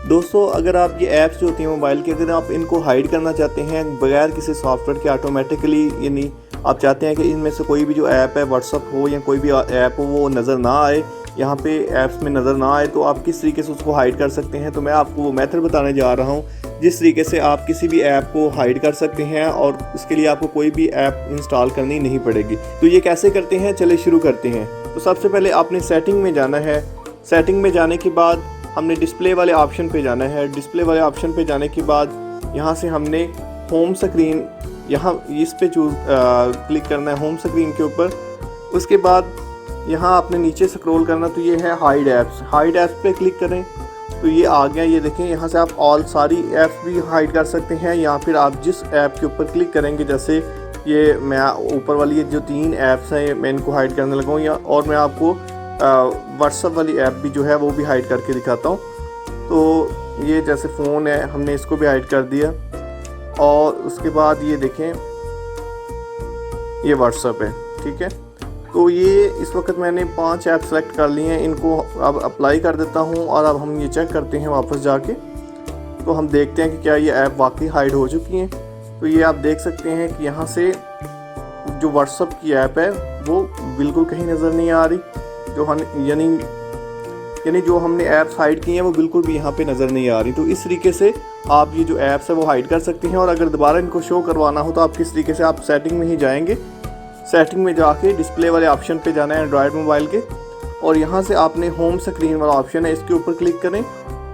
दोस्तों अगर आप ये ऐप्स जो होती हैं मोबाइल की, अगर आप इनको हाइड करना चाहते हैं बगैर किसी सॉफ्टवेयर के ऑटोमेटिकली, यानी आप चाहते हैं कि इनमें से कोई भी जो ऐप है व्हाट्सअप हो या कोई भी ऐप हो वो नज़र ना आए, यहाँ पे ऐप्स में नज़र ना आए, तो आप किस तरीके से उसको हाइड कर सकते हैं। तो मैं आपको वो मेथड बताने जा रहा हूँ जिस तरीके से आप किसी भी ऐप को हाइड कर सकते हैं और इसके लिए आपको कोई भी ऐप इंस्टॉल करनी नहीं पड़ेगी। तो ये कैसे करते हैं, चले शुरू करते हैं। तो सबसे पहले आपने सेटिंग में जाना है। सेटिंग में जाने के बाद हमने डिस्प्ले वाले ऑप्शन पे जाना है। डिस्प्ले वाले ऑप्शन पे जाने के बाद यहाँ से हमने होम स्क्रीन, यहाँ इस पे क्लिक करना है होम स्क्रीन के ऊपर। उसके बाद यहाँ आपने नीचे स्क्रॉल करना, तो ये है हाइड ऐप्स। हाइड ऐप्स पे क्लिक करें तो ये आ गया। ये देखें, यहाँ से आप ऑल सारी ऐप्स भी हाइड कर सकते हैं, या फिर आप जिस ऐप के ऊपर क्लिक करेंगे, जैसे ये मैं ऊपर वाली ये जो 3 ऐप्स हैं मैं इनको हाइड करने लगा हूँ, या और मैं आपको व्हाट्सअप वाली ऐप भी जो है वो भी हाइड करके दिखाता हूँ। तो ये जैसे फ़ोन है, हमने इसको भी हाइड कर दिया। और उसके बाद ये देखें, ये व्हाट्सअप है, ठीक है। तो ये इस वक्त मैंने 5 ऐप सेलेक्ट कर लिए हैं, इनको अब अप्लाई कर देता हूँ और अब हम ये चेक करते हैं वापस जाके। तो हम देखते हैं कि क्या ये ऐप वाकई हाइड हो चुकी हैं। तो ये आप देख सकते हैं कि यहाँ से जो व्हाट्सअप की ऐप है वो बिल्कुल कहीं नज़र नहीं आ रही, जो हम यानी जो हमने ऐप्स हाइड की हैं वो बिल्कुल भी यहाँ पे नज़र नहीं आ रही। तो इस तरीके से आप ये जो ऐप्स है वो हाइड कर सकते हैं। और अगर दोबारा इनको शो करवाना हो तो आप किस तरीके से, आप सेटिंग में ही जाएंगे। सेटिंग में जाके डिस्प्ले वाले ऑप्शन पे जाना है एंड्रॉयड मोबाइल के, और यहाँ से आपने होम स्क्रीन वाला ऑप्शन है इसके ऊपर क्लिक करें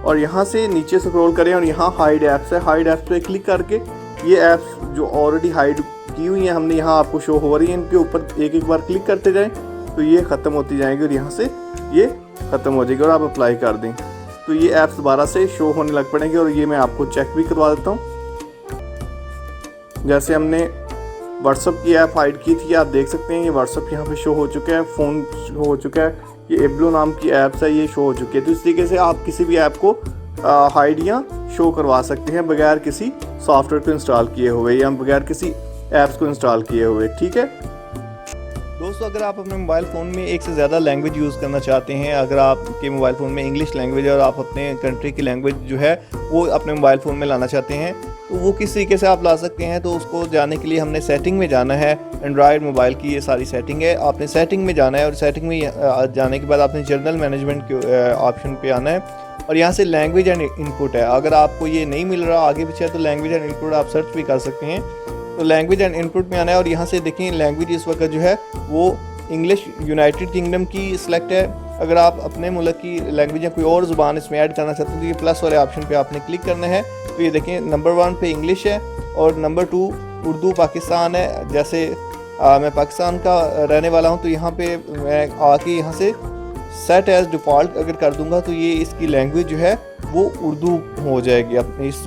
और यहाँ से नीचे स्क्रॉल करें और यहाँ हाइड ऐप्स है। हाइड ऐप्स पे क्लिक करके ये ऐप्स जो ऑलरेडी हाइड की हुई हैं हमने, यहाँ आपको शो हो रही है, इनके ऊपर एक बार क्लिक करते जाएँ तो ये ख़त्म होती जाएंगी और यहाँ से ये ख़त्म हो जाएगी और आप अप्लाई कर दें तो ये ऐप्स दोबारा से शो होने लग पड़ेंगे। और ये मैं आपको चेक भी करवा देता हूँ। जैसे हमने व्हाट्सअप की ऐप हाइड की थी, आप देख सकते हैं ये व्हाट्सअप यहाँ पे शो हो चुका है, फ़ोन शो हो चुका है, ये एब्लो नाम की ऐप्स है ये शो हो चुकी है। तो इस तरीके से आप किसी भी ऐप को हाइड या शो करवा सकते हैं बगैर किसी सॉफ्टवेयर को इंस्टॉल किए हुए या बगैर किसी ऐप्स को इंस्टॉल किए हुए, ठीक है। दोस्तों अगर आप अपने मोबाइल फ़ोन में एक से ज़्यादा लैंग्वेज यूज़ करना चाहते हैं, अगर आपके मोबाइल फ़ोन में इंग्लिश लैंग्वेज है और आप अपने कंट्री की लैंग्वेज जो है वो अपने मोबाइल फ़ोन में लाना चाहते हैं, तो वो किस तरीके से आप ला सकते हैं। तो उसको जाने के लिए हमने सेटिंग में जाना है। एंड्रॉयड मोबाइल की ये सारी सेटिंग है, आपने सेटिंग में जाना है और सेटिंग में जाने के बाद आपने जनरल मैनेजमेंट के ऑप्शन पे आना है और यहाँ से लैंग्वेज एंड इनपुट है। अगर आपको ये नहीं मिल रहा आगे पीछे तो लैंग्वेज एंड इनपुट आप सर्च भी कर सकते हैं। तो लैंग्वेज एंड इनपुट में आना है और यहाँ से देखें लैंग्वेज इस वक्त जो है वो इंग्लिश यूनाइटेड किंगडम की सिलेक्ट है। अगर आप अपने मुल्क की लैंग्वेज या कोई और ज़ुबान इसमें ऐड करना चाहते हैं तो ये प्लस वाले ऑप्शन पे आपने क्लिक करना है। तो ये देखें नंबर 1 पे इंग्लिश है और नंबर 2 उर्दू पाकिस्तान है। जैसे मैं पाकिस्तान का रहने वाला हूँ तो यहाँ पे मैं आके यहाँ से सेट एज डिफ़ॉल्ट अगर कर दूँगा तो ये इसकी लैंग्वेज जो है वो उर्दू हो जाएगी। अपनी इस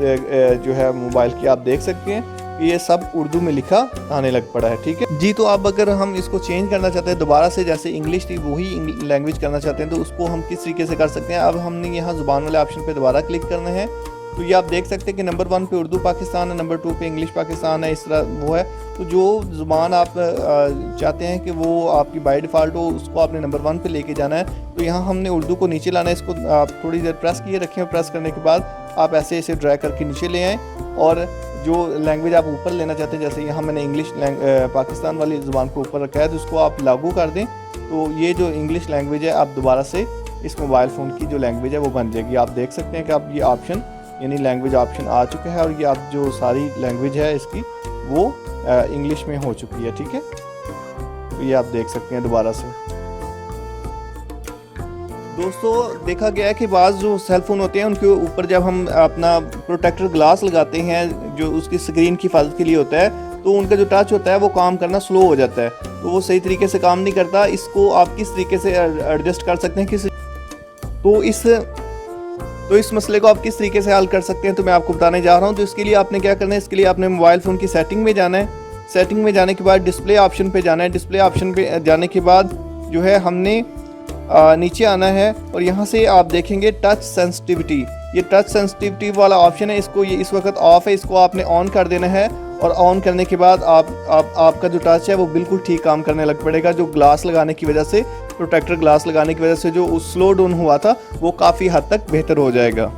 जो है मोबाइल की आप देख सकते हैं ये सब उर्दू में लिखा आने लग पड़ा है, ठीक है जी। तो अब अगर हम इसको चेंज करना चाहते हैं दोबारा से, जैसे इंग्लिश थी वही लैंग्वेज करना चाहते हैं तो उसको हम किस तरीके से कर सकते हैं। अब हमने यहाँ ज़ुबान वाले ऑप्शन पे दोबारा क्लिक करना है। तो ये आप देख सकते हैं कि नंबर 1 पे उर्दू पाकिस्तान है, नंबर 2 पे इंग्लिश पाकिस्तान है, इस तरह वो है। तो जो ज़ुबान आप चाहते हैं कि वो आपकी बाय डिफ़ॉल्ट हो उसको आपने नंबर 1 पे लेके जाना है। तो यहाँ हमने उर्दू को नीचे लाना है, इसको आप थोड़ी देर प्रेस किए रखें। प्रेस करने के बाद आप ऐसे इसे ड्रैग करके नीचे ले आएँ और जो लैंग्वेज आप ऊपर लेना चाहते हैं, जैसे यहाँ मैंने इंग्लिश पाकिस्तान वाली ज़ुबान को ऊपर रखा है तो उसको आप लागू कर दें। तो ये जो इंग्लिश लैंग्वेज है आप दोबारा से इस मोबाइल फ़ोन की जो लैंग्वेज है वो बन जाएगी। आप देख सकते हैं कि अब ये ऑप्शन यानी लैंग्वेज ऑप्शन आ चुका है और ये आप जो सारी लैंग्वेज है इसकी वो इंग्लिश में हो चुकी है, ठीक है। तो ये आप देख सकते हैं दोबारा से। दोस्तों देखा गया है कि बाज़ जो सेल फ़ोन होते हैं उनके ऊपर जब हम अपना प्रोटेक्टर ग्लास लगाते हैं जो उसकी स्क्रीन की हिफाजत के लिए होता है तो उनका जो टच होता है वो काम करना स्लो हो जाता है, तो वो सही तरीके से काम नहीं करता। इसको आप किस तरीके से एडजस्ट कर सकते हैं तो इस मसले को आप किस तरीके से हल कर सकते हैं तो मैं आपको बताने जा रहा हूं। तो इसके लिए आपने क्या करना है, इसके लिए आपने मोबाइल फ़ोन की सेटिंग में जाना है। सेटिंग में जाने के बाद डिस्प्ले ऑप्शन पे जाना है। डिस्प्ले ऑप्शन पे जाने के बाद जो है हमने नीचे आना है और यहाँ से आप देखेंगे टच सेंसिटिविटी। ये टच सेंसिटिविटी वाला ऑप्शन है, इसको ये इस वक्त ऑफ है, इसको आपने ऑन कर देना है और ऑन करने के बाद आपका जो टच है वो बिल्कुल ठीक काम करने लग पड़ेगा। जो ग्लास लगाने की वजह से, प्रोटेक्टर ग्लास लगाने की वजह से जो स्लो डाउन हुआ था वो काफ़ी हद तक बेहतर हो जाएगा।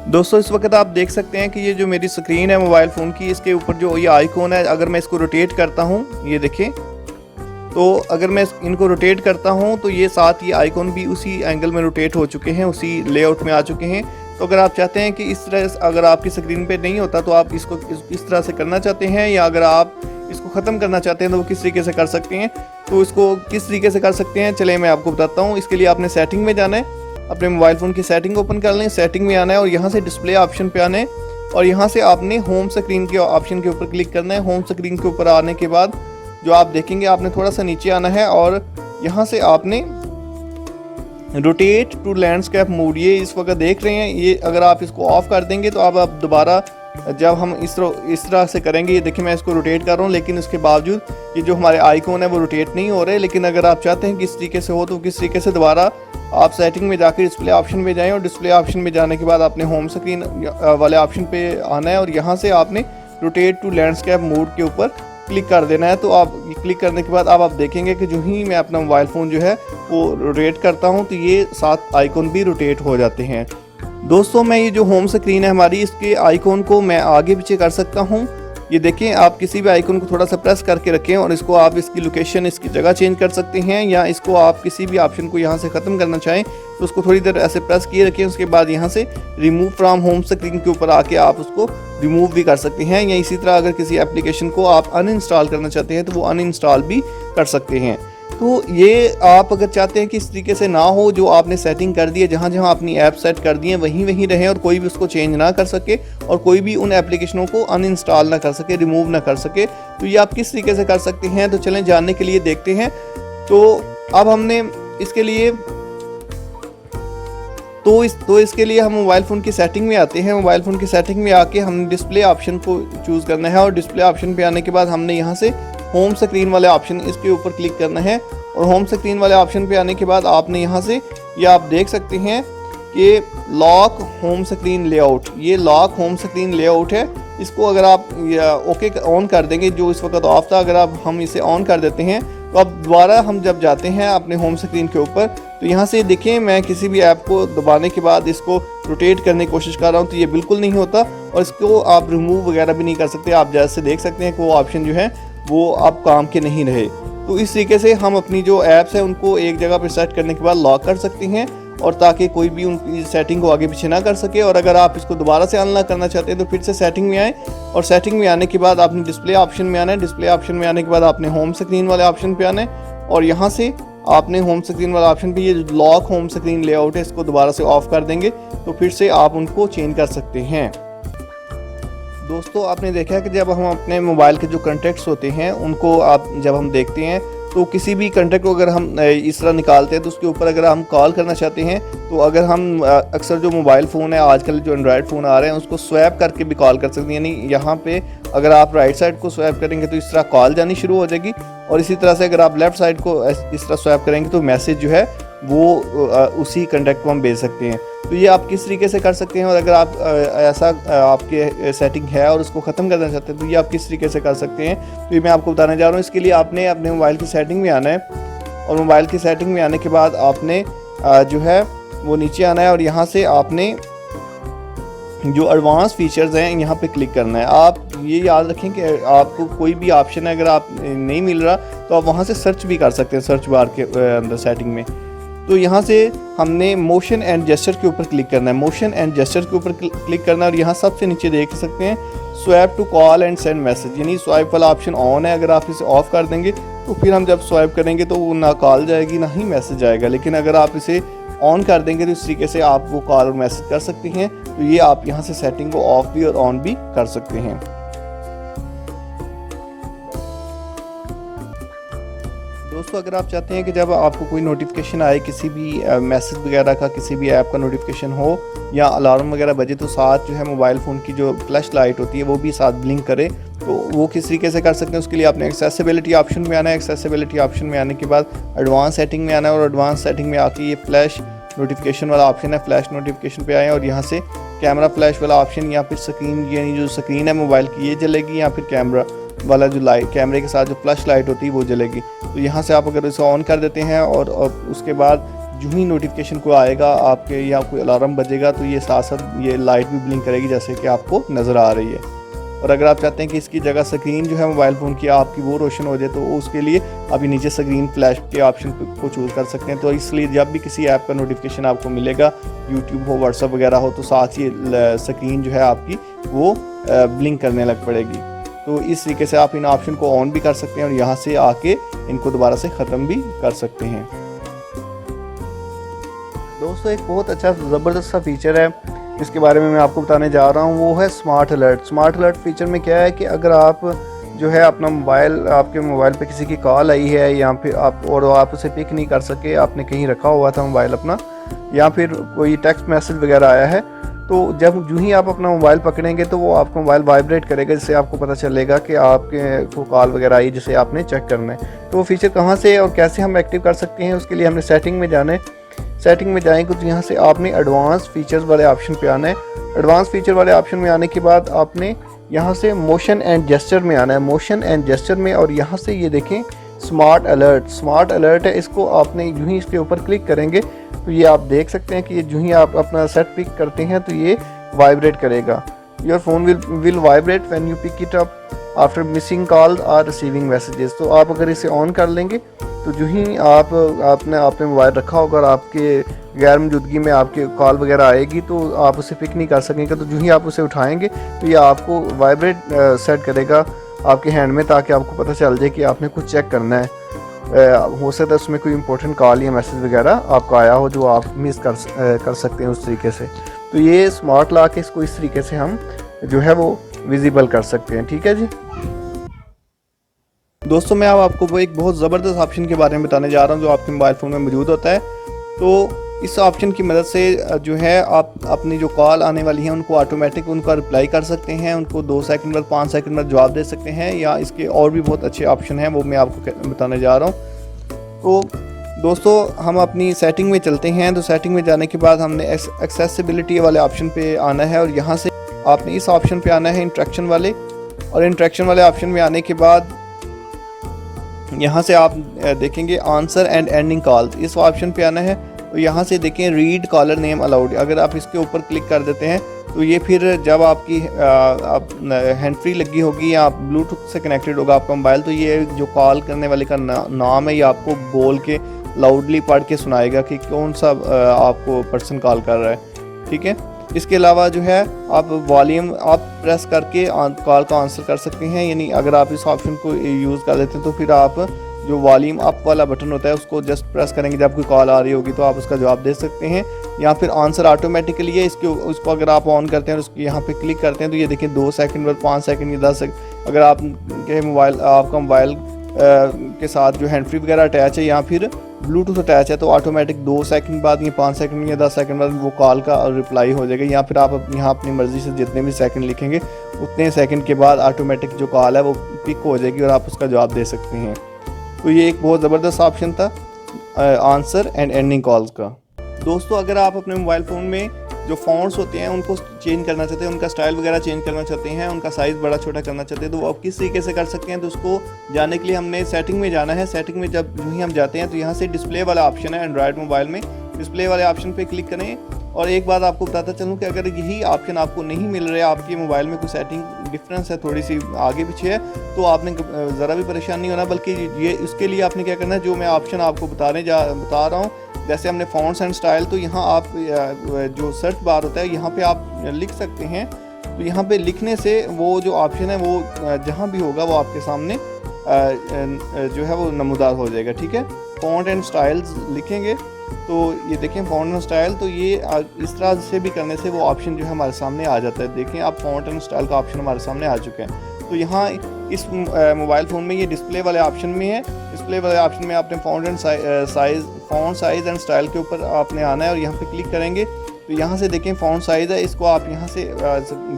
दोस्तों इस वक्त आप देख सकते हैं कि ये जो मेरी स्क्रीन है मोबाइल फ़ोन की, इसके ऊपर जो ये आइकॉन है, अगर मैं इसको रोटेट करता हूँ, ये देखें, तो अगर मैं इनको रोटेट करता हूँ तो ये साथ ये आइकॉन भी उसी एंगल में रोटेट हो चुके हैं, उसी लेआउट में आ चुके हैं। तो अगर आप चाहते हैं कि इस तरह अगर आपकी स्क्रीन पे नहीं होता तो आप इसको इस तरह से करना चाहते हैं, या अगर आप इसको ख़त्म करना चाहते हैं तो वो किस तरीके से कर सकते हैं। तो इसको किस तरीके से कर सकते हैं चले मैं आपको बताता हूँ। इसके लिए आपने सेटिंग में जाना है, अपने मोबाइल फ़ोन की सेटिंग ओपन कर लें, सेटिंग में आना है और यहाँ से डिस्प्ले ऑप्शन पे आना है और यहाँ से आपने होम स्क्रीन के ऑप्शन के ऊपर क्लिक करना है। होम स्क्रीन के ऊपर आने के बाद जो आप देखेंगे, आपने थोड़ा सा नीचे आना है और यहाँ से आपने रोटेट टू लैंडस्केप मोड, ये इस वक्त देख रहे हैं, ये अगर आप इसको ऑफ कर देंगे तो अब आप दोबारा जब हम इस तरह से करेंगे, ये देखिए मैं इसको रोटेट कर रहा हूँ, लेकिन उसके बावजूद ये जो हमारे आइकॉन है वो रोटेट नहीं हो रहे। लेकिन अगर आप चाहते हैं कि इस तरीके से हो तो किस तरीके से, दोबारा आप सेटिंग में जाकर डिस्प्ले ऑप्शन में जाएं और डिस्प्ले ऑप्शन में जाने के बाद आपने होम स्क्रीन वाले ऑप्शन पे आना है और यहाँ से आपने रोटेट टू लैंडस्केप मोड के ऊपर क्लिक कर देना है। तो आप क्लिक करने के बाद अब आप देखेंगे कि जो ही मैं अपना मोबाइल फ़ोन जो है वो रोटेट करता हूँ तो ये साथ आइकॉन भी रोटेट हो जाते हैं। दोस्तों मैं ये जो होम स्क्रीन है हमारी, इसके आइकॉन को मैं आगे पीछे कर सकता हूँ। ये देखें, आप किसी भी आइकॉन को थोड़ा सा प्रेस करके रखें और इसको आप इसकी लोकेशन, इसकी जगह चेंज कर सकते हैं, या इसको आप किसी भी ऑप्शन को यहाँ से ख़त्म करना चाहें तो उसको थोड़ी देर ऐसे प्रेस किए रखें। उसके बाद यहाँ से रिमूव फ्रॉम होम स्क्रीन के ऊपर आके आप उसको रिमूव भी कर सकते हैं, या इसी तरह अगर किसी एप्लीकेशन को आप अनइंस्टॉल करना चाहते हैं तो वो अनइंस्टॉल भी कर सकते हैं। तो ये आप अगर चाहते हैं कि इस तरीके से ना हो, जो आपने सेटिंग कर दी है, जहाँ जहाँ अपनी ऐप सेट कर दी है वहीं वहीं रहें और कोई भी उसको चेंज ना कर सके और कोई भी उन एप्लीकेशनों को अनइंस्टॉल ना कर सके, रिमूव ना कर सके, तो ये आप किस तरीके से कर सकते हैं। तो चलें जानने के लिए देखते हैं। तो अब हमने इसके लिए इसके लिए हम मोबाइल फ़ोन की सेटिंग में आते हैं। मोबाइल फ़ोन की सेटिंग में आके हमने डिस्प्ले ऑप्शन को चूज़ करना है और डिस्प्ले ऑप्शन पे आने के बाद हमने यहाँ से होम स्क्रीन वाले ऑप्शन, इसके ऊपर क्लिक करना है और होम स्क्रीन वाले ऑप्शन पे आने के बाद आपने यहाँ से ये आप देख सकते हैं कि लॉक होम स्क्रीन लेआउट, ये लॉक होम स्क्रीन लेआउट है। इसको अगर आप ओके ऑन कर देंगे, जो इस वक्त ऑफ था, अगर आप हम इसे ऑन कर देते हैं तो अब दोबारा हम जब जाते हैं अपने होम स्क्रीन के ऊपर तो यहाँ से देखें, मैं किसी भी ऐप को दबाने के बाद इसको रोटेट करने की कोशिश कर रहा हूँ तो ये बिल्कुल नहीं होता और इसको आप रिमूव वगैरह भी नहीं कर सकते। आप जैसे देख सकते हैं कि वो ऑप्शन जो है वो अब काम के नहीं रहे। तो इस तरीके से हम अपनी जो ऐप्स हैं उनको एक जगह पर सेट करने के बाद लॉक कर सकते हैं और ताकि कोई भी उनकी सेटिंग को आगे पीछे ना कर सके। और अगर आप इसको दोबारा से अनलॉक करना चाहते हैं तो फिर से सेटिंग में आए और सेटिंग में आने के बाद आपने डिस्प्ले ऑप्शन में आना है। डिस्प्ले ऑप्शन में आने के बाद आपने होम स्क्रीन वाले ऑप्शन पे आना है और यहाँ से आपने होम स्क्रीन वाले ऑप्शन पे ये लॉक होम स्क्रीन लेआउट है, इसको दोबारा से ऑफ कर देंगे तो फिर से आप उनको चेंज कर सकते हैं। दोस्तों आपने देखा है कि जब हम अपने मोबाइल के जो कॉन्टैक्ट्स होते हैं उनको जब हम देखते हैं तो किसी भी कॉन्टैक्ट को अगर हम इस तरह निकालते हैं तो उसके ऊपर अगर हम कॉल करना चाहते हैं तो अगर हम अक्सर जो मोबाइल फ़ोन है, आजकल जो एंड्रॉयड फ़ोन आ रहे हैं, उसको स्वैप करके भी कॉल कर सकते हैं। यानी यहाँ पे अगर आप राइट साइड को स्वैप करेंगे तो इस तरह कॉल जानी शुरू हो जाएगी और इसी तरह से अगर आप लेफ़्ट साइड को इस तरह स्वैप करेंगे तो मैसेज जो है वो उसी कॉन्टैक्ट को हम भेज सकते हैं। तो ये आप किस तरीके से कर सकते हैं और अगर आप ऐसा आपके सेटिंग है और उसको ख़त्म करना चाहते हैं तो ये आप किस तरीके से कर सकते हैं, तो ये मैं आपको बताने जा रहा हूँ। इसके लिए आपने अपने मोबाइल की सेटिंग में आना है और मोबाइल की सेटिंग में आने के बाद आपने जो है वो नीचे आना है और यहाँ से आपने जो एडवांस फीचर्स हैं यहाँ पे क्लिक करना है। आप ये याद रखें कि आपको कोई भी ऑप्शन है अगर आप नहीं मिल रहा तो आप वहाँ से सर्च भी कर सकते हैं, सर्च बार के अंदर सेटिंग में। तो यहाँ से हमने मोशन एंड जेस्चर के ऊपर क्लिक करना है। मोशन एंड जेस्चर के ऊपर क्लिक करना है और यहाँ सबसे नीचे देख सकते हैं swipe to call and send message, यानी स्वाइप वाला ऑप्शन ऑन है। अगर आप इसे ऑफ कर देंगे तो फिर हम जब स्वाइप करेंगे तो वो ना कॉल जाएगी ना ही मैसेज आएगा, लेकिन अगर आप इसे ऑन कर देंगे तो इस तरीके से आप वो कॉल और मैसेज कर सकते हैं। तो ये आप यहाँ से सेटिंग को ऑफ भी और ऑन भी कर सकते हैं। दोस्तों अगर आप चाहते हैं कि जब आपको कोई नोटिफिकेशन आए, किसी भी मैसेज वगैरह का, किसी भी ऐप का नोटिफिकेशन हो या अलार्म वगैरह बजे तो साथ जो है मोबाइल फ़ोन की जो फ्लैश लाइट होती है वो भी साथ ब्लिंक करे, तो वो किस तरीके से कर सकते हैं उसके लिए आपने एक्सेसिबिलिटी ऑप्शन में आना है। एक्सेसिबिलिटी ऑप्शन में आने के बाद एडवांस सेटिंग में आना है और एडवांस सेटिंग में आके ये फ्लैश नोटिफिकेशन वाला ऑप्शन है, फ्लैश नोटिफिकेशन पे आए और यहाँ से कैमरा फ्लैश वाला ऑप्शन या फिर स्क्रीन, यानी जो स्क्रीन है मोबाइल की ये जलेगी या फिर कैमरा वाला जो लाइट, कैमरे के साथ जो फ्लैश लाइट होती है वो जलेगी। तो यहाँ से आप अगर इसे ऑन कर देते हैं और उसके बाद जो ही नोटिफिकेशन को आएगा आपके या कोई अलार्म बजेगा तो ये साथ साथ ये लाइट भी ब्लिंक करेगी जैसे कि आपको नज़र आ रही है। और अगर आप चाहते हैं कि इसकी जगह स्क्रीन जो है मोबाइल फ़ोन की आपकी वो रोशन हो जाए तो उसके लिए अभी नीचे स्क्रीन फ्लैश के ऑप्शन को चूज़ कर सकते हैं। तो इसलिए जब भी किसी ऐप का नोटिफिकेशन आपको मिलेगा, यूट्यूब हो, व्हाट्सअप वगैरह हो, तो साथ ही स्क्रीन जो है आपकी वो ब्लिंक करने लग पड़ेगी। तो इस तरीके से आप इन ऑप्शन को ऑन भी कर सकते हैं और यहाँ से आके इनको दोबारा से ख़त्म भी कर सकते हैं। दोस्तों एक बहुत अच्छा ज़बरदस्त सा फीचर है इसके बारे में मैं आपको बताने जा रहा हूँ, वो है smart alert. Smart alert feature में क्या है कि अगर आप जो है अपना मोबाइल, आपके मोबाइल पे किसी की कॉल आई है या फिर आप उसे पिक नहीं कर सके, आपने कहीं रखा हुआ था मोबाइल अपना, या फिर कोई टेक्स्ट मैसेज वगैरह आया है, तो जब जो ही आप अपना मोबाइल पकड़ेंगे तो वो आपका मोबाइल वाइब्रेट करेगा, जिससे आपको पता चलेगा कि आपके को कॉल वगैरह आई जिसे आपने चेक करना है। तो वो फीचर कहाँ से और कैसे हम एक्टिव कर सकते हैं, उसके लिए हमने सेटिंग में जाना है। सेटिंग में जाएंगे तो यहाँ से आपने एडवांस फीचर्स वाले ऑप्शन पे आना है। एडवांस फीचर वाले ऑप्शन में आने के बाद आपने यहाँ से मोशन एंड जेस्चर में आना है, मोशन एंड जेस्चर में, और यहाँ से ये देखें स्मार्ट अलर्ट, स्मार्ट अलर्ट है। इसको आपने यूँ ही इसके ऊपर क्लिक करेंगे तो ये आप देख सकते हैं कि ये जो ही आप अपना सेट पिक करते हैं तो ये वाइब्रेट करेगा। Your phone will vibrate when you pick it up after missing call और रिसीविंग मैसेजेस। तो आप अगर इसे ऑन कर लेंगे तो जो ही आपने मोबाइल रखा होगा और आपके गैर मौजूदगी में आपके कॉल वगैरह आएगी तो आप उसे पिक नहीं कर सकेंगे। तो जो ही आप उसे उठाएंगे तो ये आपको वाइब्रेट सेट करेगा आपके हैंड में, ताकि आपको पता चल जाए कि आपने कुछ चेक करना है। हो सकता है उसमें कोई इंपॉर्टेंट कॉल या मैसेज वगैरह आपको आया हो जो आप मिस कर सकते हैं उस तरीके से। तो ये स्मार्ट लॉक के इसको इस तरीके से हम जो है वो विजिबल कर सकते हैं। ठीक है जी दोस्तों, मैं अब आपको वो एक बहुत ज़बरदस्त ऑप्शन के बारे में बताने जा रहा हूँ जो आपके मोबाइल फ़ोन में मौजूद होता है। तो इस ऑप्शन की मदद से जो है आप अपनी जो कॉल आने वाली है उनको ऑटोमेटिक उनका रिप्लाई कर सकते हैं, उनको 2 सेकंड बाद 5 सेकंड बाद जवाब दे सकते हैं, या इसके और भी बहुत अच्छे ऑप्शन हैं वो मैं आपको बताने जा रहा हूँ। तो दोस्तों हम अपनी सेटिंग में चलते हैं। तो सेटिंग में जाने के बाद हमने एक्सेसिबिलिटी वाले ऑप्शन पे आना है और यहाँ से आपने इस ऑप्शन पे आना है इंटरेक्शन वाले, और इंटरेक्शन वाले ऑप्शन में आने के बाद यहाँ से आप देखेंगे आंसर एंड एंडिंग कॉल्स, इस ऑप्शन पे आना है। तो यहाँ से देखें रीड कॉलर नेम अलाउड, अगर आप इसके ऊपर क्लिक कर देते हैं तो ये फिर जब आपकी हैंड फ्री लगी होगी या ब्लूटूथ से कनेक्टेड होगा आपका मोबाइल, तो ये जो कॉल करने वाले का नाम है ये आपको बोल के लाउडली पढ़ के सुनाएगा कि कौन सा आपको पर्सन कॉल कर रहा है। ठीक है, इसके अलावा जो है आप वॉल्यूम आप प्रेस करके कॉल का आंसर कर सकते हैं, यानी अगर आप इस ऑप्शन को यूज़ कर देते हैं तो फिर आप जो वॉल्यूम अप वाला बटन होता है उसको जस्ट प्रेस करेंगे जब कोई कॉल आ रही होगी तो आप उसका जवाब दे सकते हैं, या फिर आंसर ऑटोमेटिकली है उसको अगर आप ऑन करते हैं उसको यहाँ पे क्लिक करते हैं तो ये देखिए 2 सेकंड बाद 5 सेकंड या 10 सेकंड, अगर आप के आपका मोबाइल के साथ जो हैंड फ्री वगैरह अटैच है या फिर ब्लूटूथ अटैच है तो ऑटोमेटिक 2 सेकंड बाद या 5 सेकंड या 10 सेकंड बाद वो कॉल का रिप्लाई हो जाएगा, या फिर आप यहाँ अपनी मर्ज़ी से जितने भी सेकंड लिखेंगे उतने सेकंड के बाद ऑटोमेटिक जो कॉल है वो पिक हो जाएगी और आप उसका जवाब दे सकते हैं। तो ये एक बहुत ज़बरदस्त ऑप्शन था आंसर एंड एंडिंग कॉल्स का। दोस्तों अगर आप अपने मोबाइल फ़ोन में जो फ़ॉन्ट्स होते हैं उनको चेंज करना चाहते हैं, उनका स्टाइल वगैरह चेंज करना चाहते हैं, उनका साइज़ बड़ा छोटा करना चाहते हैं, तो वो आप किस तरीके से कर सकते हैं। तो उसको जानने के लिए हमने सेटिंग में जाना है। सेटिंग में जब यूँ ही हम जाते हैं तो यहाँ से डिस्प्ले वाला ऑप्शन है एंड्रॉयड मोबाइल में, डिस्प्ले वाले ऑप्शन पे क्लिक करें। और एक बात आपको बताता चलूँ कि अगर यही ऑप्शन आपको नहीं मिल रहा है, आपके मोबाइल में कोई सेटिंग डिफरेंस है, थोड़ी सी आगे पीछे है, तो आपने ज़रा भी परेशान नहीं होना, बल्कि ये इसके लिए आपने क्या करना है, जो मैं ऑप्शन आपको बता रहा हूँ, जैसे हमने फॉन्ट्स एंड स्टाइल, तो यहाँ आप जो सर्च बार होता है यहाँ पे आप लिख सकते हैं। तो यहाँ पे लिखने से वो जो ऑप्शन है वो जहाँ भी होगा वो आपके सामने जो है वो नमूदार हो जाएगा। ठीक है, फॉन्ट एंड स्टाइल्स लिखेंगे तो ये देखें फॉन्ट एंड स्टाइल, तो ये इस तरह से भी करने से वो ऑप्शन जो है हमारे सामने आ जाता है। देखें आप फॉन्ट एंड स्टाइल का ऑप्शन हमारे सामने आ चुका है। तो यहाँ इस मोबाइल फ़ोन में ये डिस्प्ले वाले ऑप्शन में है, डिस्प्ले वाले ऑप्शन में आपने फॉन्ट साइज़ एंड स्टाइल के ऊपर आपने आना है और यहाँ पे क्लिक करेंगे तो यहाँ से देखें फॉन्ट साइज़ है, इसको आप यहाँ से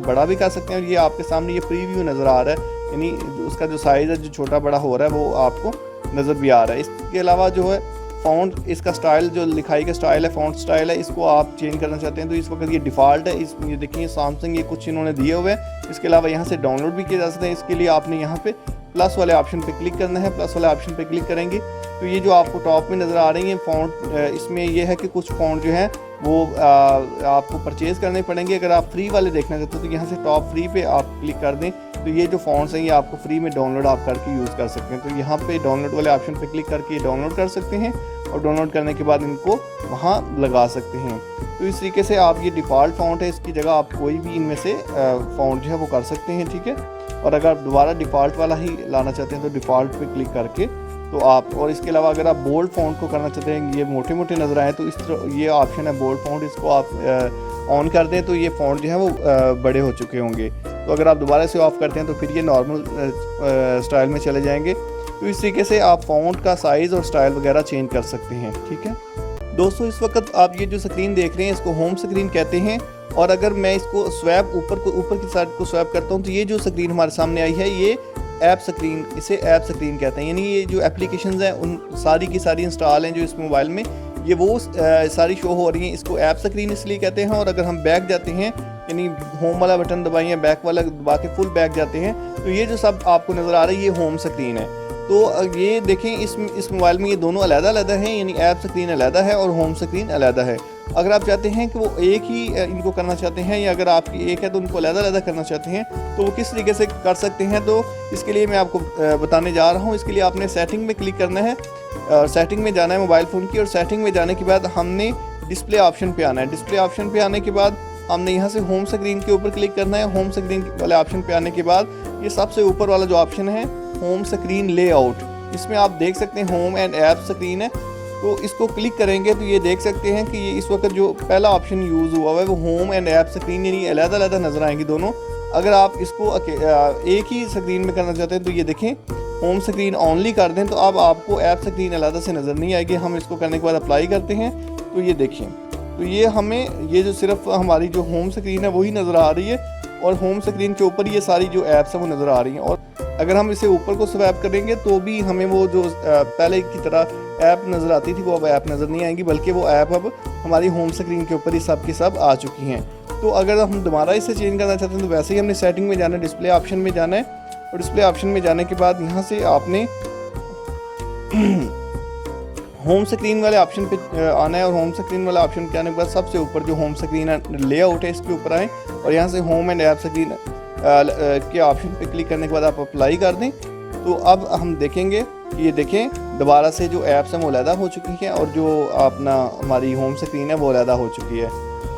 बड़ा भी कर सकते हैं। और ये आपके सामने ये प्रीव्यू नज़र आ रहा है, यानी उसका जो साइज़ है जो छोटा बड़ा हो रहा है वो आपको नज़र भी आ रहा है। इसके अलावा जो है फ़ॉन्ट, इसका स्टाइल जो लिखाई का स्टाइल है, फ़ॉन्ट स्टाइल है, इसको आप चेंज करना चाहते हैं तो इस वक्त ये डिफ़ॉल्ट है। ये देखिए सैमसंग ये कुछ इन्होंने दिए हुए हैं। इसके अलावा यहाँ से डाउनलोड भी किया जा सकता है। इसके लिए आपने यहाँ पे प्लस वाले ऑप्शन पे क्लिक करना है। प्लस वाले ऑप्शन पे क्लिक करेंगे तो ये जो आपको टॉप में नज़र आ रही हैं फ़ॉन्ट, इसमें ये है कि कुछ फ़ॉन्ट जो हैं वो आपको परचेज़ करने पड़ेंगे। अगर आप फ्री वाले देखना चाहते हो तो यहाँ से टॉप फ्री पे आप क्लिक कर दें तो ये जो फ़ॉन्ट्स हैं ये आपको फ्री में डाउनलोड आप करके यूज़ कर सकते हैं। तो यहाँ पे डाउनलोड वाले ऑप्शन पे क्लिक करके ये डाउनलोड कर सकते हैं और डाउनलोड करने के बाद इनको वहाँ लगा सकते हैं। तो इस तरीके से आप ये डिफ़ॉल्ट फ़ॉन्ट है, इसकी जगह आप कोई भी इनमें से फ़ॉन्ट जो है वो कर सकते हैं, ठीक है। और अगर आप दोबारा डिफ़ॉल्ट वाला ही लाना चाहते हैं तो डिफ़ॉल्ट पे क्लिक करके तो आप, और इसके अलावा अगर आप बोल्ड फ़ॉन्ट को करना चाहते हैं, ये मोटे मोटे नज़र आए तो इस तरह ये ऑप्शन है बोल्ड फ़ॉन्ट, इसको आप ऑन कर दें तो ये फ़ॉन्ट जो है वो बड़े हो चुके होंगे। तो अगर आप दोबारा से ऑफ़ करते हैं तो फिर ये नॉर्मल स्टाइल में चले जाएंगे। तो इस तरीके से आप फ़ॉन्ट का साइज़ और स्टाइल वगैरह चेंज कर सकते हैं, ठीक है दोस्तों। इस वक्त आप ये जो स्क्रीन देख रहे हैं इसको होम स्क्रीन कहते हैं। और अगर मैं इसको स्वैप ऊपर की साइड को स्वैप करता हूँ तो ये जो स्क्रीन हमारे सामने आई है ये ऐप स्क्रीन, इसे ऐप स्क्रीन कहते हैं। यानी ये जो एप्लीकेशंस हैं उन सारी की सारी इंस्टॉल हैं जो इस मोबाइल में, ये वो सारी शो हो रही हैं। इसको ऐप स्क्रीन इसलिए कहते हैं। और अगर हम बैक जाते हैं, यानी होम वाला बटन दबाइए, बैक वाला दबा के फुल बैक जाते हैं तो ये जो सब आपको नज़र आ रहा है ये होम स्क्रीन है। तो ये देखें इस मोबाइल में ये दोनों अलग-अलग हैं, यानी ऐप स्क्रीन अलग है और होम स्क्रीन अलग है। अगर आप चाहते हैं कि वो एक ही इनको करना चाहते हैं या अगर आपकी एक है तो उनको अलग-अलग करना चाहते हैं तो वो किस तरीके से कर सकते हैं, तो इसके लिए मैं आपको बताने जा रहा हूँ। इसके लिए आपने सेटिंग में क्लिक करना है, सेटिंग में जाना है मोबाइल फ़ोन की, और सेटिंग में जाने के बाद हमने डिस्प्ले ऑप्शन पे आना है। डिस्प्ले ऑप्शन पे आने के बाद हमने यहाँ से होम स्क्रीन के ऊपर क्लिक करना है। होम स्क्रीन वाले ऑप्शन पे आने के बाद ये सबसे ऊपर वाला जो ऑप्शन है होम स्क्रीन लेआउट, इसमें आप देख सकते हैं होम एंड ऐप स्क्रीन है। तो इसको क्लिक करेंगे तो ये देख सकते हैं कि ये इस वक्त जो पहला ऑप्शन यूज़ हुआ है वो होम एंड ऐप स्क्रीन, यानी अलग-अलग नज़र आएंगी दोनों। अगर आप इसको एक ही स्क्रीन में करना चाहते हैं तो ये देखें होम स्क्रीन ऑनली कर दें तो अब आपको ऐप स्क्रीन अलग से नज़र नहीं आएगी। हम इसको करने के बाद अप्लाई करते हैं तो ये देखिए, तो ये हमें ये जो सिर्फ हमारी जो होम स्क्रीन है वही नज़र आ रही है और होम स्क्रीन के ऊपर ये सारी जो ऐप्स हैं वो नज़र आ रही हैं। और अगर हम इसे ऊपर को स्वैप करेंगे तो भी हमें वो जो पहले की तरह ऐप नज़र आती थी वो अब ऐप नज़र नहीं आएंगी, बल्कि वो ऐप अब हमारी होम स्क्रीन के ऊपर ही सब की सब आ चुकी हैं। तो अगर हम दोबारा इसे चेंज करना चाहते हैं तो वैसे ही हमने सेटिंग में जाना है, डिस्प्ले ऑप्शन में जाना है और डिस्प्ले ऑप्शन में जाने के बाद यहाँ से आपने होम स्क्रीन वाले ऑप्शन पे आना है। और होम स्क्रीन वाले ऑप्शन पे आने के बाद सबसे ऊपर जो होम स्क्रीन लेआउट है इसके ऊपर आएँ और यहाँ से होम एंड ऐप स्क्रीन के ऑप्शन पे क्लिक करने के बाद आप अप्लाई कर दें। तो अब हम देखेंगे कि ये देखें दोबारा से जो ऐप्स हैं वो अलग हो चुकी हैं और जो अपना हमारी होम स्क्रीन है वो अलग हो चुकी है।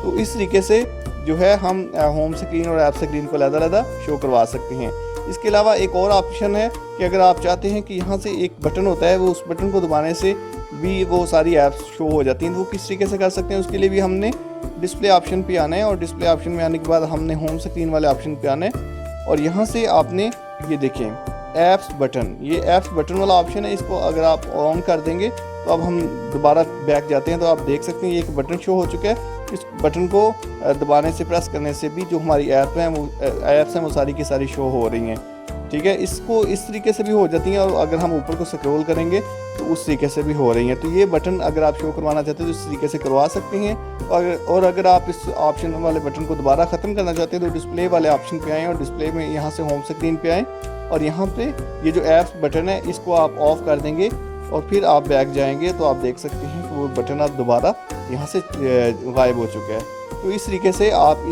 तो इस तरीके से जो है हम होम स्क्रीन और ऐप स्क्रीन को अलग शो करवा सकते हैं। इसके अलावा एक और ऑप्शन है कि अगर आप चाहते हैं कि यहाँ से एक बटन होता है वो उस बटन को दबाने से भी वो सारी ऐप्स शो हो जाती हैं, तो वो किस तरीके से कर सकते हैं उसके लिए भी हमने डिस्प्ले ऑप्शन पे आना है और डिस्प्ले ऑप्शन में आने के बाद हमने होम स्क्रीन वाले ऑप्शन पे आना है और यहाँ से आपने ये देखें ऐप्स बटन, ये ऐप्स बटन वाला ऑप्शन है, इसको अगर आप ऑन कर देंगे तो अब हम दोबारा बैक जाते हैं तो आप देख सकते हैं ये एक बटन शो हो चुका है। इस बटन को दबाने से प्रेस करने से भी जो हमारी ऐप हैं वो ऐप्स हैं वो सारी की सारी शो हो रही हैं, ठीक है। इसको इस तरीके से भी हो जाती हैं और अगर हम ऊपर को स्क्रॉल करेंगे तो उस तरीके से भी हो रही हैं। तो ये बटन अगर आप शो करवाना चाहते हैं तो इस तरीके से करवा सकते हैं। और अगर आप इस ऑप्शन वाले बटन को दोबारा ख़त्म करना चाहते हैं तो डिस्प्ले वाले ऑप्शन पे आएँ और डिस्प्ले में यहाँ से होम स्क्रीन पे आएँ और यहाँ पे ये जो ऐप्स बटन है इसको आप ऑफ़ कर देंगे और फिर आप बैक जाएंगे तो आप देख सकते हैं कि वो बटन आप दोबारा यहाँ से गायब हो चुका है। तो इस तरीके से आप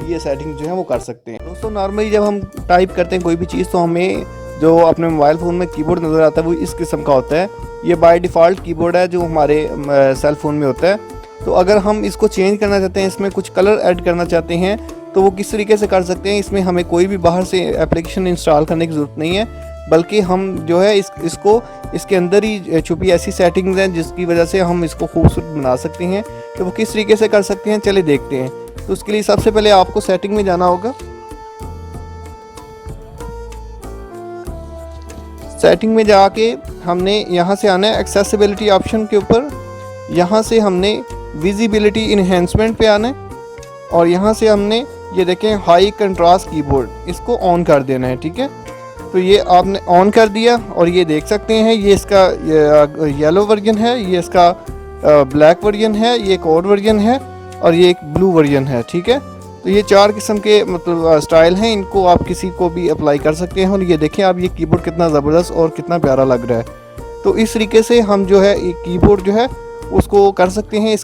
ये सेटिंग जो है वो कर सकते हैं। दोस्तों नॉर्मली जब हम टाइप करते हैं कोई भी चीज़ तो हमें जो अपने मोबाइल फ़ोन में कीबोर्ड नज़र आता है वो इस किस्म का होता है। ये बाय डिफ़ॉल्ट कीबोर्ड है जो हमारे सेल फ़ोन में होता है। तो अगर हम इसको चेंज करना चाहते हैं, इसमें कुछ कलर ऐड करना चाहते हैं तो वो किस तरीके से कर सकते हैं। इसमें हमें कोई भी बाहर से एप्लीकेशन इंस्टॉल करने की ज़रूरत नहीं है, बल्कि हम जो है इसको इसके अंदर ही छुपी ऐसी सेटिंग्स हैं जिसकी वजह से हम इसको खूबसूरत बना सकते हैं। तो वो किस तरीके से कर सकते हैं चले देखते हैं। तो उसके लिए सबसे पहले आपको सेटिंग में जाना होगा। सेटिंग में जाके हमने यहाँ से आना है एक्सेसिबिलिटी ऑप्शन के ऊपर, यहाँ से हमने विजिबिलिटी इन्हेंसमेंट पे आना है और यहाँ से हमने ये देखें हाई कंट्रास्ट कीबोर्ड इसको ऑन कर देना है, ठीक है। तो ये आपने ऑन कर दिया और ये देख सकते हैं ये इसका येलो वर्जन है, ये इसका ब्लैक वर्जन है, ये एक और वर्जन है और ये एक ब्लू वर्जन है, ठीक है। तो ये 4 किस्म के मतलब स्टाइल हैं, इनको आप किसी को भी अप्लाई कर सकते हैं। और ये देखें आप, ये कीबोर्ड कितना ज़बरदस्त और कितना प्यारा लग रहा है। तो इस तरीके से हम जो है एक कीबोर्ड जो है उसको कर सकते हैं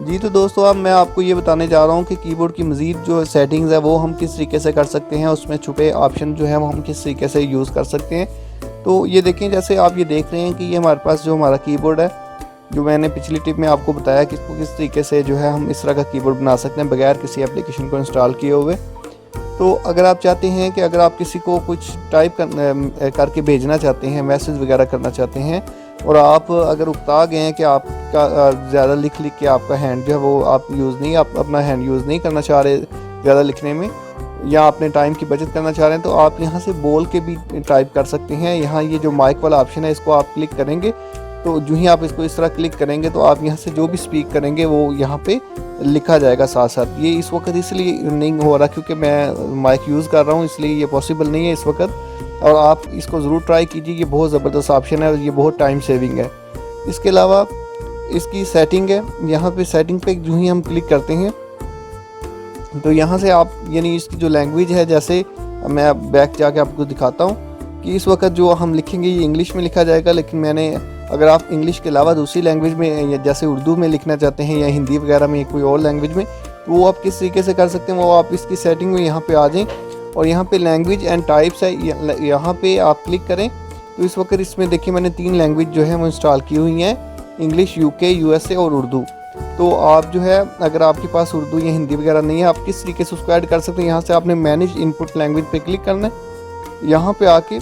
जी। तो दोस्तों अब मैं आपको ये बताने जा रहा हूँ कि कीबोर्ड की मज़ीद जो सेटिंग्स है वो हम किस तरीके से कर सकते हैं, उसमें छुपे ऑप्शन जो है वो हम किस तरीके से यूज़ कर सकते हैं। तो ये देखें, जैसे आप ये देख रहे हैं कि ये हमारे पास जो हमारा कीबोर्ड है, जो मैंने पिछली टिप में आपको बताया कि इसको किस तरीके से जो है हम इस तरह का कीबोर्ड बना सकते हैं बगैर किसी एप्लीकेशन को इंस्टॉल किए हुए। तो अगर आप चाहते हैं कि अगर आप किसी को कुछ टाइप करके भेजना चाहते हैं, मैसेज वगैरह करना चाहते हैं, और आप अगर उकता गए हैं कि आपका ज़्यादा लिख के आपका हैंड जो है वो आप अपना हैंड यूज़ नहीं करना चाह रहे ज़्यादा लिखने में, या अपने टाइम की बचत करना चाह रहे हैं, तो आप यहाँ से बोल के भी टाइप कर सकते हैं। यहाँ ये जो माइक वाला ऑप्शन है इसको आप क्लिक करेंगे, तो जो ही आप इसको इस तरह क्लिक करेंगे तो आप यहाँ से जो भी स्पीक करेंगे वो यहाँ पे लिखा जाएगा साथ साथ। ये इस वक्त इसलिए नहीं हो रहा क्योंकि मैं माइक यूज़ कर रहा हूँ, इसलिए ये पॉसिबल नहीं है इस वक्त। और आप इसको ज़रूर ट्राई कीजिए, ये बहुत ज़बरदस्त ऑप्शन है और ये बहुत टाइम सेविंग है। इसके अलावा इसकी सेटिंग है, यहाँ पे सेटिंग पे जो ही हम क्लिक करते हैं तो यहाँ से आप यानी इसकी जो लैंग्वेज है, जैसे मैं बैक जाके आपको दिखाता हूँ कि इस वक्त जो हम लिखेंगे ये इंग्लिश में लिखा जाएगा, लेकिन मैंने अगर आप इंग्लिश के अलावा दूसरी लैंग्वेज में जैसे उर्दू में लिखना चाहते हैं या हिंदी वगैरह में कोई और लैंग्वेज में, तो वो आप किस तरीके से कर सकते हैं, वो आप इसकी सेटिंग में यहाँ पे आ जाएं और यहाँ पे लैंग्वेज एंड टाइप्स है, यहाँ पे आप क्लिक करें। तो इस वक्त इसमें देखिए मैंने 3 लैंग्वेज जो है वो इंस्टॉल की हुई हैं, इंग्लिश, यूके, यूएसए और उर्दू। तो आप जो है अगर आपके पास उर्दू या हिंदी वगैरह नहीं है, आप किस तरीके से उसको ऐड कर सकते हैं। यहाँ से आपने मैनेज इनपुट लैंग्वेज पे क्लिक करना है। यहाँ पे आके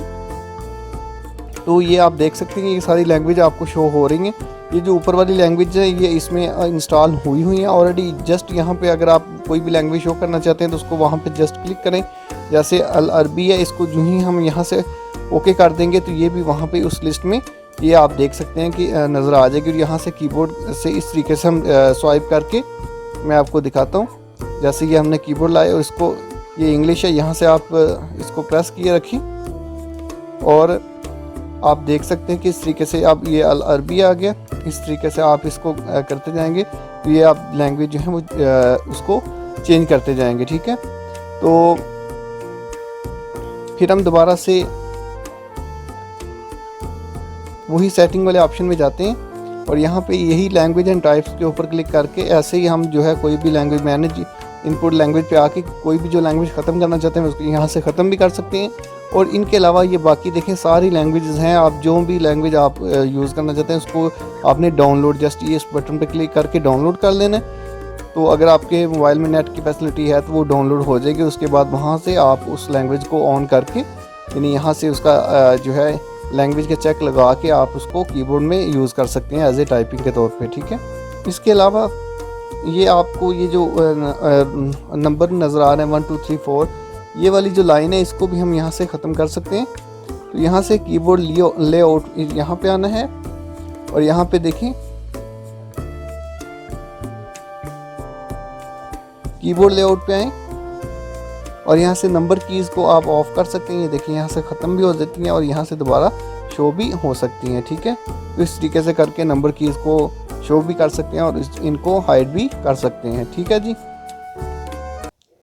तो ये आप देख सकते हैं ये सारी लैंग्वेज आपको शो हो रही हैं। ये जो ऊपर वाली लैंग्वेज है ये इसमें इंस्टॉल हुई हुई है ऑलरेडी। जस्ट यहाँ पे अगर आप कोई भी लैंग्वेज शो करना चाहते हैं तो उसको वहाँ पे जस्ट क्लिक करें। जैसे अल अरबी है, इसको जो ही हम यहाँ से ओके कर देंगे तो ये भी वहाँ पे उस लिस्ट में ये आप देख सकते हैं कि नज़र आ जाएगी। और यहाँ से कीबोर्ड से इस तरीके से हम स्वाइप करके मैं आपको दिखाता हूँ। जैसे ये हमने कीबोर्ड लाए और इसको, ये इंग्लिश है, यहाँ से आप इसको प्रेस किए रखिए और आप देख सकते हैं कि इस तरीके से आप ये अल अरबी आ गया। इस तरीके से आप इसको करते जाएंगे तो ये आप लैंग्वेज जो है वो उसको चेंज करते जाएंगे, ठीक है। तो फिर हम दोबारा से वही सेटिंग वाले ऑप्शन में जाते हैं और यहाँ पे यही लैंग्वेज एंड टाइप्स के ऊपर क्लिक करके ऐसे ही हम जो है कोई भी लैंग्वेज मैनेज इनपुट लैंग्वेज पे आके कोई भी जो लैंग्वेज ख़त्म करना चाहते हैं उसको यहाँ से ख़त्म भी कर सकते हैं। और इनके अलावा ये बाकी देखें सारी लैंग्वेजेस हैं, आप जो भी लैंग्वेज आप यूज़ करना चाहते हैं उसको आपने डाउनलोड जस्ट ये इस बटन पे क्लिक करके डाउनलोड कर लेना है। तो अगर आपके मोबाइल में नेट की फैसिलिटी है तो वो डाउनलोड हो जाएगी। उसके बाद वहाँ से आप उस लैंग्वेज को ऑन करके यानी यहाँ से उसका जो है लैंग्वेज का चेक लगा के आप उसको कीबोर्ड में यूज़ कर सकते हैं एज ए टाइपिंग के तौर पे, ठीक है। इसके अलावा ये आपको ये जो नंबर नज़र आ रहे हैं 1 2 3 4, ये वाली जो लाइन है इसको भी हम यहाँ से ख़त्म कर सकते हैं। तो यहाँ से कीबोर्ड लेआउट यहाँ पे आना है और यहाँ पे देखें कीबोर्ड लेआउट पे आएँ और यहाँ से नंबर कीज़ को आप ऑफ कर सकते हैं। ये देखिए यहाँ से ख़त्म भी हो जाती हैं और यहाँ से दोबारा शो भी हो सकती हैं, ठीक है। तो इस तरीके से करके नंबर कीज़ को शो भी कर सकते हैं और इनको हाइड भी कर सकते हैं, ठीक है जी।